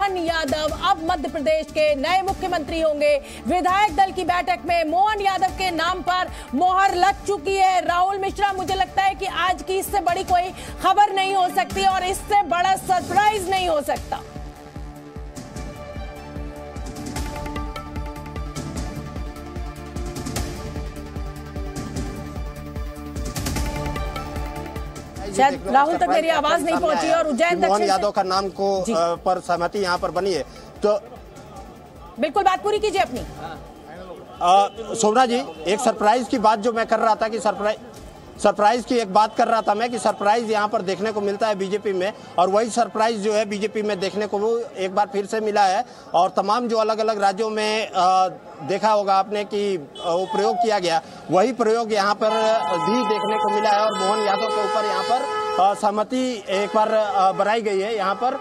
मोहन यादव अब मध्य प्रदेश के नए मुख्यमंत्री होंगे। विधायक दल की बैठक में मोहन यादव के नाम पर मोहर लग चुकी है। राहुल मिश्रा, मुझे लगता है कि आज की इससे बड़ी कोई खबर नहीं हो सकती और इससे बड़ा सरप्राइज नहीं हो सकता। शायद राहुल तक मेरी आवाज नहीं पहुंची और उज्जैन मोहन यादव का नाम को पर सहमति यहां पर बनी है, तो बिल्कुल बात पूरी कीजिए अपनी। शोभना जी, एक सरप्राइज की बात जो मैं कर रहा था कि सरप्राइज की एक बात कर रहा था मैं कि सरप्राइज यहाँ पर देखने को मिलता है बीजेपी में, और वही सरप्राइज जो है बीजेपी में देखने को वो एक बार फिर से मिला है। और तमाम जो अलग अलग राज्यों में देखा होगा आपने कि वो प्रयोग किया गया, वही प्रयोग यहाँ पर भी देखने को मिला है और मोहन यादव के ऊपर यहाँ पर सहमति एक बार बनाई गई है। यहाँ पर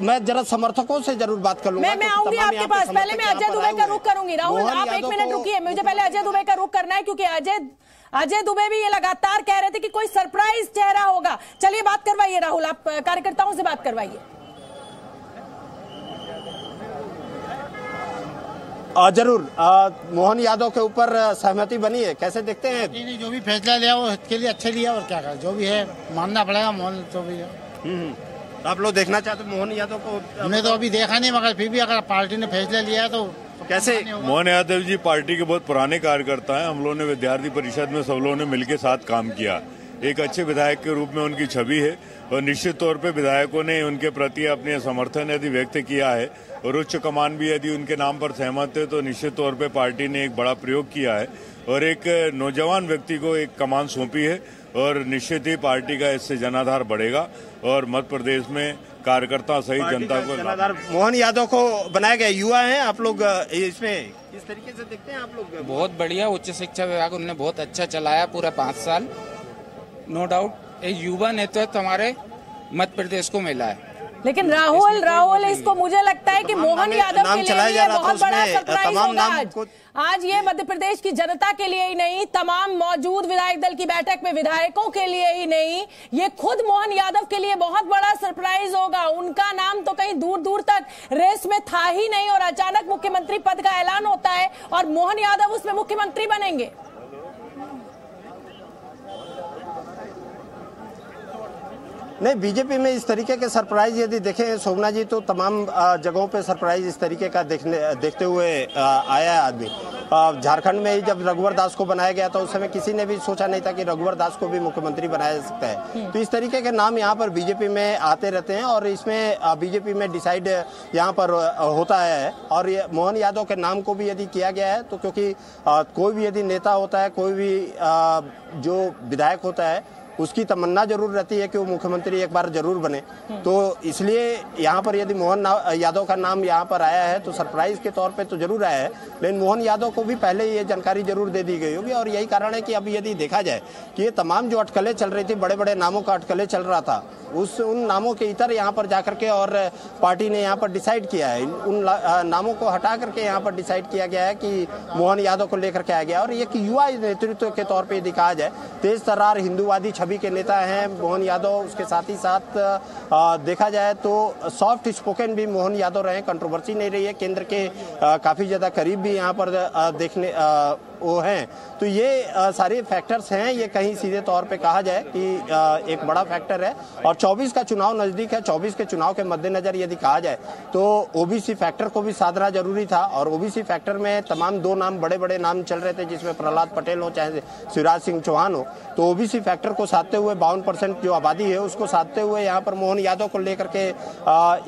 मैं जरा समर्थकों से जरूर बात कर लूंगा। मैं आऊंगी आपके पास, पहले मैं अजय दुबे का रुख करूंगी। राहुल, आप एक मिनट रुकिए, मुझे पहले अजय दुबे का रुख करना है क्योंकि अजय दुबे भी ये लगातार कह रहे थे कि कोई सरप्राइज चेहरा होगा। चलिए बात करवाइए राहुल, आप कार्यकर्ताओं से बात करवाइए। जरूर। मोहन यादव के ऊपर सहमति बनी है, कैसे देखते हैं? नहीं, जो भी फैसला लिया वो इसके लिए अच्छा लिया और क्या कर, जो भी है मानना पड़ेगा। मोहन तो भी आप लोग देखना चाहते मोहन यादव को? हमने तो अभी देखा नहीं, मगर फिर भी अगर पार्टी ने फैसला लिया तो कैसे? मोहन यादव जी पार्टी के बहुत पुराने कार्यकर्ता हैं। हम लोगों ने विद्यार्थी परिषद में सब लोगों ने मिलकर साथ काम किया। एक अच्छे विधायक के रूप में उनकी छवि है और निश्चित तौर पे विधायकों ने उनके प्रति अपने समर्थन यदि व्यक्त किया है और उच्च कमान भी यदि उनके नाम पर सहमत है तो निश्चित तौर पे पार्टी ने एक बड़ा प्रयोग किया है और एक नौजवान व्यक्ति को एक कमान सौंपी है और निश्चित ही पार्टी का इससे जनाधार बढ़ेगा और मध्य प्रदेश में कार्यकर्ता सहित जनता को जनाधार। मोहन यादव को बनाया गया, युवा हैं आप लोग, इसमें किस तरीके से देखते हैं आप लोग? बहुत बढ़िया, उच्च शिक्षा विभाग उन्होंने बहुत अच्छा चलाया पूरा 5 साल, नो डाउट एक युवा नेतृत्व हमारे मध्य प्रदेश को मिला है। लेकिन राहुल इसको मुझे लगता है कि मोहन यादव के लिए ये बहुत बड़ा सरप्राइज होगा आज ये मध्य प्रदेश की जनता के लिए ही नहीं, तमाम मौजूद विधायक दल की बैठक में विधायकों के लिए ही नहीं, ये खुद मोहन यादव के लिए बहुत बड़ा सरप्राइज होगा। उनका नाम तो कहीं दूर दूर तक रेस में था ही नहीं और अचानक मुख्यमंत्री पद का ऐलान होता है और मोहन यादव उसमें मुख्यमंत्री बनेंगे। नहीं, बीजेपी में इस तरीके के सरप्राइज यदि देखें शोभना जी तो तमाम जगहों पे सरप्राइज इस तरीके का देखते हुए आया है आदमी। झारखंड में ही जब रघुवर दास को बनाया गया था उस समय किसी ने भी सोचा नहीं था कि रघुवर दास को भी मुख्यमंत्री बनाया जा सकता है। तो इस तरीके के नाम यहाँ पर बीजेपी में आते रहते हैं और इसमें बीजेपी में डिसाइड यहाँ पर होता है। और ये मोहन यादव के नाम को भी यदि किया गया है तो क्योंकि कोई भी यदि नेता होता है, कोई भी जो विधायक होता है उसकी तमन्ना जरूर रहती है कि वो मुख्यमंत्री एक बार जरूर बने, तो इसलिए यहाँ पर यदि मोहन यादव का नाम यहाँ पर आया है तो सरप्राइज के तौर पे तो जरूर आया है, लेकिन मोहन यादव को भी पहले ये जानकारी जरूर दे दी गई होगी। और यही कारण है कि अभी यदि देखा जाए कि ये तमाम जो अटकलें चल रही थी, बड़े बड़े नामों का अटकलें चल रहा था, उन नामों के इतर यहाँ पर जाकर के और पार्टी ने यहाँ पर डिसाइड किया है, उन नामों को हटा करके यहाँ पर डिसाइड किया गया है कि मोहन यादव को लेकर के आया गया। और ये कि युवा नेतृत्व के तौर पर यदि कहा जाए, तेज तर्रार हिंदूवादी छवि के नेता हैं मोहन यादव, उसके साथ ही साथ देखा जाए तो सॉफ्ट स्पोकन भी मोहन यादव रहे, कंट्रोवर्सी नहीं रही है, केंद्र के काफी ज्यादा करीब भी यहाँ पर देखने वो हैं। तो ये सारे फैक्टर्स हैं, ये कहीं सीधे तौर पे कहा जाए कि एक बड़ा फैक्टर है। और 24 का चुनाव नजदीक है, 24 के चुनाव के मद्देनजर यदि कहा जाए तो ओबीसी फैक्टर को भी साधना जरूरी था। और ओबीसी फैक्टर में तमाम 2 नाम, बड़े बड़े नाम चल रहे थे, जिसमें प्रहलाद पटेल हो चाहे शिवराज सिंह चौहान हो। तो ओबीसी फैक्टर को साधते हुए 52% जो आबादी है उसको साधते हुए यहाँ पर मोहन यादव को लेकर के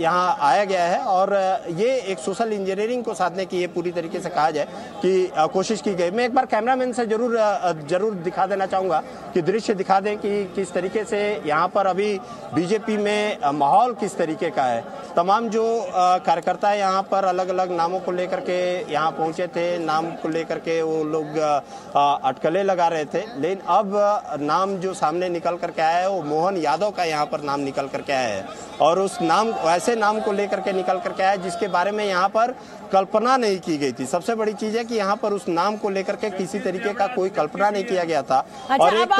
यहाँ आया गया है। और ये एक सोशल इंजीनियरिंग को साधने की ये पूरी तरीके से कहा जाए कि कोशिश की गई। मैं एक बार कैमरामैन से जरूर दिखा देना चाहूंगा कि दृश्य दिखा दें कि किस तरीके से यहाँ पर अभी बीजेपी में माहौल किस तरीके का है। तमाम जो कार्यकर्ता यहाँ पर अलग अलग नामों को लेकर के यहाँ पहुंचे थे, नाम को लेकर के वो लोग अटकलें लगा रहे थे, लेकिन अब नाम जो सामने निकल करके आया है वो मोहन यादव का यहाँ पर नाम निकल करके आया है। और उस नाम, ऐसे नाम को लेकर के निकल करके आया जिसके बारे में यहाँ पर कल्पना नहीं की गई थी। सबसे बड़ी चीज है कि यहाँ पर उस नाम को लेकर करके किसी तरीके का कोई कल्पना नहीं किया गया था। अच्छा, और एक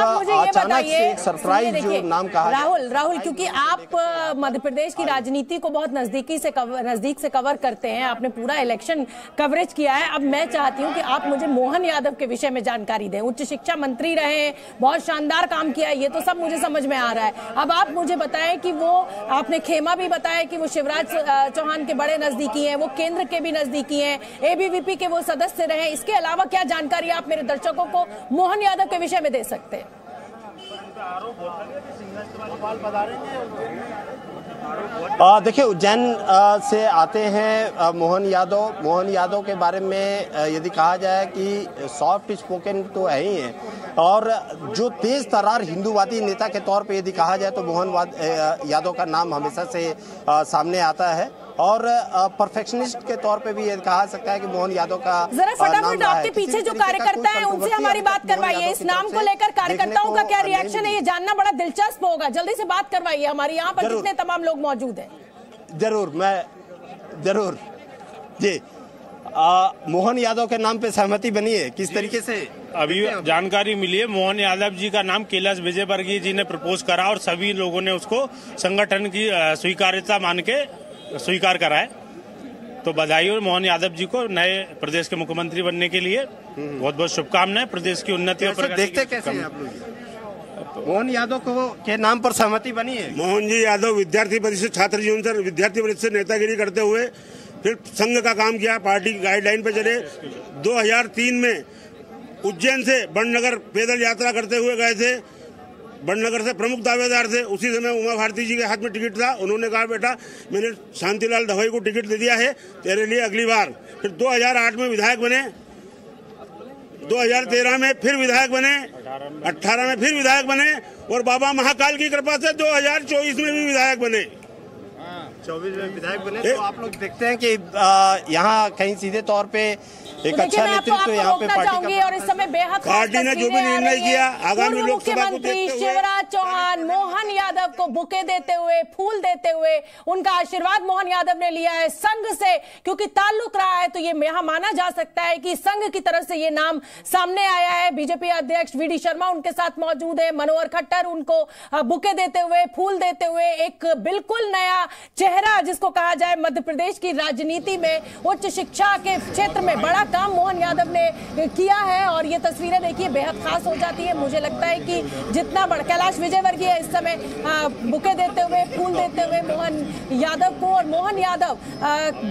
अचानक से एक सरप्राइज जो नाम कहा राहुल, क्योंकि आप मध्य प्रदेश की राजनीति को बहुत नजदीक से कवर करते हैं, आपने पूरा इलेक्शन कवरेज किया है। अब मैं चाहती हूं कि आप मुझे मोहन यादव के विषय में जानकारी दें। उच्च शिक्षा मंत्री रहे, बहुत शानदार काम किया, ये तो सब मुझे समझ में आ रहा है। अब आप मुझे बताएं कि वो, आपने खेमा भी बताया कि वो शिवराज चौहान के बड़े नजदीकी हैं, वो केंद्र के भी नजदीकी हैं, एबीवीपी के वो सदस्य रहे। इसके अलावा क्या जानकारी आप मेरे दर्शकों को मोहन यादव के विषय में दे सकते हैं? देखिए, उज्जैन से आते हैं मोहन यादव के बारे में यदि कहा जाए कि सॉफ्ट स्पोकन तो है ही है, और जो तेज तर्रार हिंदूवादी नेता के तौर पे यदि कहा जाए तो मोहन यादव का नाम हमेशा से सामने आता है। और परफेक्शनिस्ट के तौर पे भी ये कहा सकता है कि मोहन यादव का जरा फटाफट आपके पीछे जो कार्यकर्ता हैं उनसे हमारी बात करवाइए। इस नाम को लेकर कार्यकर्ताओं का क्या रिएक्शन है, ये जानना बड़ा दिलचस्प होगा। जल्दी से बात करवाइए, हमारे यहाँ पर जितने तमाम लोग मौजूद हैं। जरूर जी। मोहन यादव के नाम पे सहमति बनी है किस तरीके से? अभी जानकारी मिली है, मोहन यादव जी का नाम कैलाश विजयवर्गीय जी ने प्रपोज करा और सभी लोगों ने उसको संगठन की स्वीकार्यता मान के स्वीकार करा है। तो बधाई हो मोहन यादव जी को नए प्रदेश के मुख्यमंत्री बनने के लिए, बहुत बहुत शुभकामनाएं। प्रदेश की उन्नति और प्रगति देखते कैसे हैं आप लोग? मोहन यादव को के नाम पर सहमति बनी है। मोहन जी यादव विद्यार्थी परिषद छात्र जीवन से विद्यार्थी परिषद से नेतागिरी करते हुए फिर संघ का काम किया, पार्टी गाइडलाइन पे चले। 2003 में उज्जैन से बड़नगर पैदल यात्रा करते हुए गए थे। बड़नगर से प्रमुख दावेदार थे। उसी समय उमा भारती जी के हाथ में टिकट था। उन्होंने कहा, बेटा मैंने शांतिलाल दवाई को टिकट दे दिया है तेरे लिए अगली बार। फिर 2008 में विधायक बने, 2013 में फिर विधायक बने, 18 में फिर विधायक बने, और बाबा महाकाल की कृपा से 2024 में भी विधायक बने। 24 में विधायक बने। तो आप लोग देखते हैं कि यहाँ कहीं सीधे तौर पे एक अच्छा नेतृत्व यहाँ पे पार्टी और इस समय बेहद पार्टी ने जो भी निर्णय किया आगामी लोकसभा को मुख्यमंत्री शिवराज चौहान मोहन यादव को बुके देते हुए, फूल देते हुए, उनका आशीर्वाद मोहन यादव ने लिया है संघ से। क्योंकि ताल्लुक रहा है तो ये यहाँ माना जा सकता है कि संघ की तरफ से ये नाम सामने आया है। बीजेपी अध्यक्ष वीडी शर्मा उनके साथ मौजूद है, मनोहर खट्टर उनको बुके देते हुए, फूल देते हुए, एक बिल्कुल नया चेहरा जिसको कहा जाए मध्य प्रदेश की राजनीति में उच्च शिक्षा के क्षेत्र में बड़ा काम मोहन यादव ने किया है। और ये तस्वीरें देखिए बेहद खास हो जाती है। मुझे लगता है कि जितना बड़ा कैलाश विजयवर्गीय इस समय बुके देते हुए, फूल देते हुए मोहन यादव को, और मोहन यादव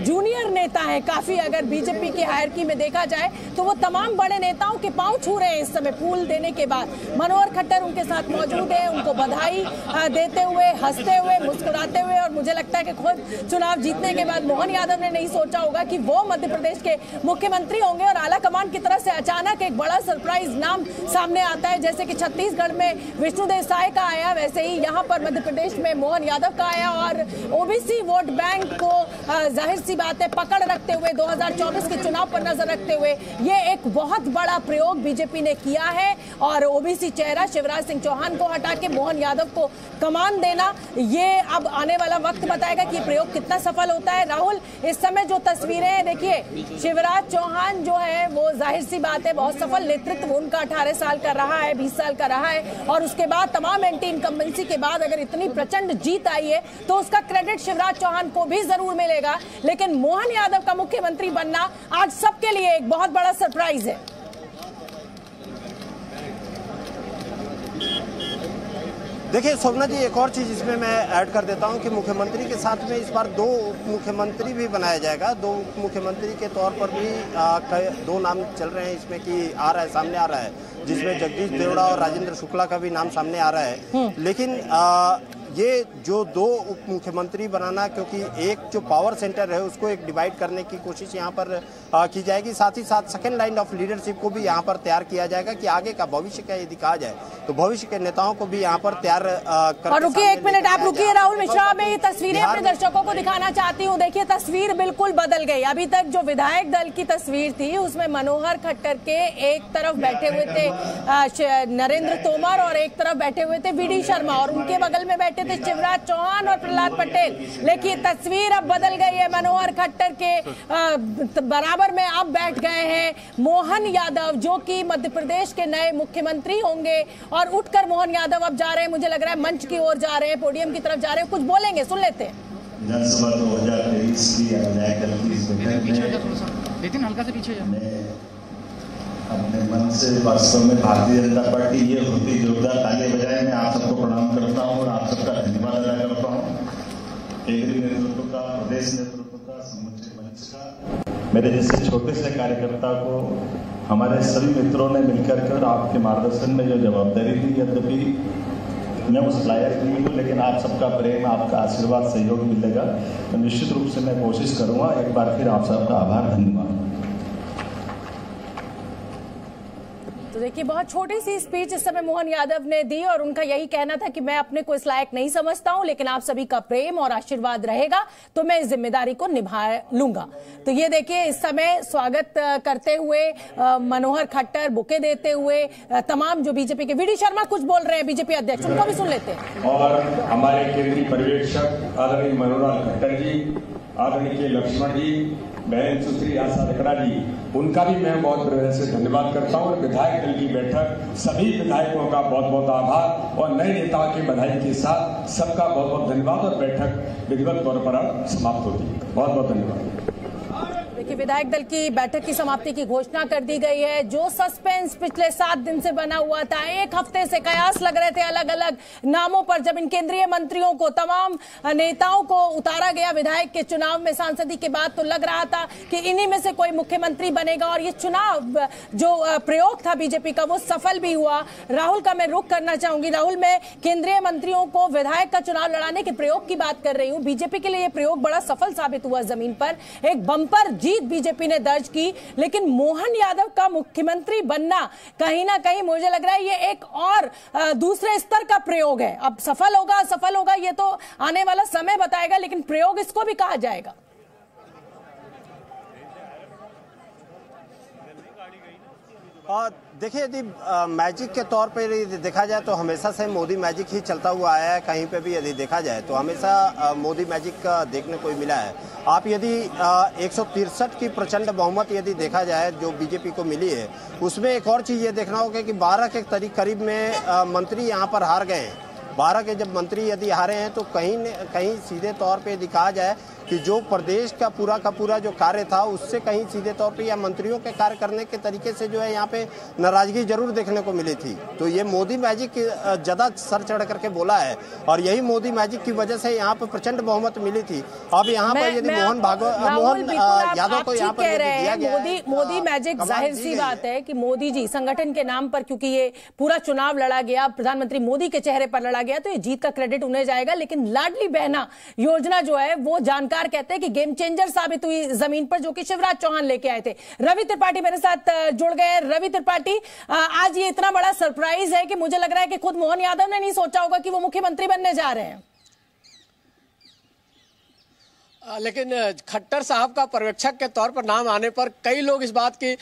जूनियर नेता है काफी, अगर बीजेपी की हायरकी में देखा जाए तो वो तमाम बड़े नेताओं के पांव छू रहे हैं इस समय फूल देने के बाद। मनोहर खट्टर उनके साथ मौजूद है, उनको बधाई देते हुए, हंसते हुए, मुस्कुराते हुए। और मुझे लगता है कि खुद चुनाव जीतने के बाद मोहन यादव ने नहीं सोचा होगा कि वो मध्य प्रदेश के मुख्यमंत्री होंगे। और आला कमान की तरफ से अचानक एक बड़ा सरप्राइज नाम सामने आता है। जैसे कि छत्तीसगढ़ में विष्णु देसाई का आया, वैसे ही यहाँ पर मध्य प्रदेश में मोहन यादव का आया। और ओबीसी वोट बैंक को जाहिर सी बात है पकड़ रखते हुए, 2024 के चुनाव पर नजर रखते हुए ये एक बहुत बड़ा प्रयोग बीजेपी ने किया है। और ओबीसी चेहरा शिवराज सिंह चौहान को हटा के मोहन यादव को कमान देना, ये अब आने वाला वक्त बताएगा कि प्रयोग कितना सफल होता है। राहुल, इस समय जो तस्वीरें हैं देखिए, शिवराज चौहान जो है वो जाहिर सी बात है बहुत सफल नेतृत्व उनका 18 साल का रहा है, 20 साल का रहा है। और उसके बाद तमाम एंटी इनकम्बेंसी के बाद अगर इतनी प्रचंड जीत आई है तो उसका क्रेडिट शिवराज चौहान को भी जरूर मिलेगा। लेकिन मोहन यादव का मुख्यमंत्री बनना आज सबके लिए एक बहुत बड़ा सरप्राइज है। देखिए शोभना जी, एक और चीज़ इसमें मैं ऐड कर देता हूं कि मुख्यमंत्री के साथ में इस बार 2 उप मुख्यमंत्री भी बनाया जाएगा। 2 उप मुख्यमंत्री के तौर पर भी 2 नाम चल रहे हैं इसमें कि सामने आ रहा है, जिसमें जगदीश देवड़ा और राजेंद्र शुक्ला का भी नाम सामने आ रहा है। लेकिन ये जो 2 उप मुख्यमंत्री बनाना, क्योंकि एक जो पावर सेंटर है उसको एक डिवाइड करने की कोशिश यहाँ पर की जाएगी। साथ ही साथ सेकेंड लाइन ऑफ लीडरशिप को भी यहाँ पर तैयार किया जाएगा कि आगे का भविष्य का यदि कहा जाए तो भविष्य के नेताओं को भी यहाँ पर तैयार और रुकिए 1 मिनट, आप रुकिए राहुल मिश्रा, मैं ये तस्वीरें अपने दर्शकों को दिखाना चाहती हूँ। देखिए तस्वीर बिल्कुल बदल गई। अभी तक जो विधायक दल की तस्वीर थी उसमें मनोहर खट्टर के एक तरफ बैठे हुए थे नरेंद्र तोमर और एक तरफ बैठे हुए थे वीडी शर्मा, और उनके बगल में बैठे पहुंचे थे शिवराज चौहान और प्रहलाद पटेल, लेकिन तस्वीर अब बदल गई है। मनोहर खट्टर के बराबर में अब बैठ गए हैं मोहन यादव, जो कि मध्य प्रदेश के नए मुख्यमंत्री होंगे। और उठकर मोहन यादव अब जा रहे हैं, मुझे लग रहा है मंच की ओर जा रहे हैं, पोडियम की तरफ जा रहे हैं, कुछ बोलेंगे, सुन लेते हैं। विधानसभा 2023 की विधायक दल की इस बैठक में हल्का से पीछे अपने मन से वास्तव में भारतीय जनता पार्टी ये होती जोरदार ताली बजाए मैं आप सबको प्रणाम करता हूँ और आप सबका धन्यवाद अदा करता हूँ। केंद्रीय नेतृत्व का, प्रदेश नेतृत्व का, समूचे मंच का, मेरे जैसे छोटे से कार्यकर्ता को हमारे सभी मित्रों ने मिलकर कर आपके मार्गदर्शन में जो जवाबदारी दी, यद्यपि मैं उस लायक नहीं हूँ, लेकिन आप सबका प्रेम, आपका आशीर्वाद, सहयोग मिलेगा तो निश्चित रूप से मैं कोशिश करूंगा। एक बार फिर आप सबका आभार, धन्यवाद। तो देखिए, बहुत छोटी सी स्पीच इस समय मोहन यादव ने दी और उनका यही कहना था कि मैं अपने को इस लायक नहीं समझता हूं, लेकिन आप सभी का प्रेम और आशीर्वाद रहेगा तो मैं इस जिम्मेदारी को निभा लूंगा। तो ये देखिए, इस समय स्वागत करते हुए मनोहर खट्टर, बुके देते हुए तमाम जो बीजेपी के, वीडी शर्मा कुछ बोल रहे हैं, बीजेपी अध्यक्ष, उनको भी सुन लेते हैं। और हमारे केंद्रीय पर्यवेक्षक आदरणीय मनोहर खट्टर जी, आदरणीय लक्ष्मण जी, बहन सुश्री आशा रकरा जी, उनका भी मैं बहुत हृदय से धन्यवाद करता हूँ। विधायक दल की बैठक, सभी विधायकों का बहुत बहुत आभार और नए नेताओं की बधाई के साथ सबका बहुत बहुत धन्यवाद और बैठक विधिवत तौर पर समाप्त होती है। बहुत बहुत धन्यवाद। देखिए, विधायक दल की बैठक की समाप्ति की घोषणा कर दी गई है। जो सस्पेंस पिछले 7 दिन से बना हुआ था, एक हफ्ते से कयास लग रहे थे अलग अलग नामों पर, जब इन केंद्रीय मंत्रियों को, तमाम नेताओं को उतारा गया विधायक के चुनाव में सांसदी के बाद, तो लग रहा था कि इन्हीं में से कोई मुख्यमंत्री बनेगा। और ये चुनाव जो प्रयोग था बीजेपी का, वो सफल भी हुआ। राहुल का मैं रुख करना चाहूंगी। राहुल, मैं केंद्रीय मंत्रियों को विधायक का चुनाव लड़ाने के प्रयोग की बात कर रही हूँ। बीजेपी के लिए ये प्रयोग बड़ा सफल साबित हुआ। जमीन पर एक बम्पर जीत बीजेपी ने दर्ज की, लेकिन मोहन यादव का मुख्यमंत्री बनना कहीं ना कहीं मुझे लग रहा है ये एक और दूसरे स्तर का प्रयोग है। अब सफल होगा असफल होगा ये तो आने वाला समय बताएगा, लेकिन प्रयोग इसको भी कहा जाएगा। देखिए, यदि मैजिक के तौर पर देखा जाए तो हमेशा से मोदी मैजिक ही चलता हुआ आया है। कहीं पे भी यदि देखा जाए तो हमेशा मोदी मैजिक का देखने को मिला है। आप यदि 163 की प्रचंड बहुमत यदि देखा जाए जो बीजेपी को मिली है, उसमें एक और चीज़ ये देखना होगा कि 12 के करीब में मंत्री यहाँ पर हार गए हैं। 12 के जब मंत्री यदि हारे हैं तो कहीं सीधे तौर पे यदि कहा जाए कि जो प्रदेश का पूरा जो कार्य था उससे कहीं सीधे तौर पे या मंत्रियों के कार्य करने के तरीके से जो है यहाँ पे नाराजगी जरूर देखने को मिली थी। तो ये मोदी मैजिक ज्यादा सर चढ़ करके बोला है और यही मोदी मैजिक की वजह से यहाँ पे प्रचंड बहुमत मिली थी। अब यहाँ पर यदि मोहन यादव को यहाँ पर दिया गया मोदी मैजिक, जाहिर सी बात है कि मोदी जी संगठन के नाम पर, क्योंकि ये पूरा चुनाव लड़ा गया, प्रधानमंत्री मोदी के चेहरे पर लड़ा गया, तो ये जीत का क्रेडिट उन्हें जाएगा। लेकिन लाडली बहना योजना जो है वो जानकार कहते हैं कि गेम चेंजर साबित हुई जमीन पर, जो कि शिवराज चौहान लेके आए थे। रवि त्रिपाठी मेरे साथ जुड़ गए। रवि त्रिपाठी, आज ये इतना बड़ा सरप्राइज है कि मुझे लग रहा है कि खुद मोहन यादव ने नहीं सोचा होगा कि वो मुख्यमंत्री बनने जा रहे हैं। लेकिन खट्टर साहब का पर्यवेक्षक के तौर पर नाम आने पर कई लोग इस बात की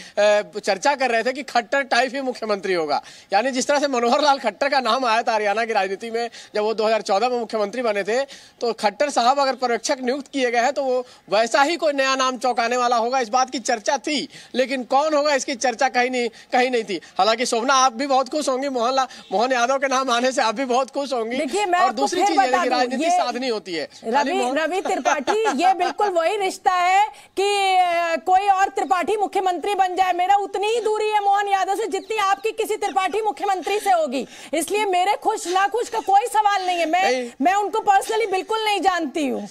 चर्चा कर रहे थे कि खट्टर टाइप ही मुख्यमंत्री होगा। यानी जिस तरह से मनोहर लाल खट्टर का नाम आया था हरियाणा की राजनीति में जब वो 2014 में मुख्यमंत्री बने थे, तो खट्टर साहब अगर पर्यवेक्षक नियुक्त किए गए हैं तो वो वैसा ही कोई नया नाम चौंकाने वाला होगा, इस बात की चर्चा थी। लेकिन कौन होगा इसकी चर्चा कहीं नहीं थी। हालांकि शोभना, आप भी बहुत खुश होंगी मोहन यादव के नाम आने से, आप भी बहुत खुश होंगी। और दूसरी चीज है कि राजनीति साधनी होती है। रवि त्रिपाठी, ये बिल्कुल वही रिश्ता है कि कोई और त्रिपाठी मुख्यमंत्री बन जाए। मेरा उतनी ही दूरी है मोहन यादव से जितनी आपकी किसी त्रिपाठी मुख्यमंत्री से होगी, इसलिए मेरे खुश नाखुश का कोई सवाल नहीं है। मैं उनको पर्सनली बिल्कुल नहीं जानती हूँ।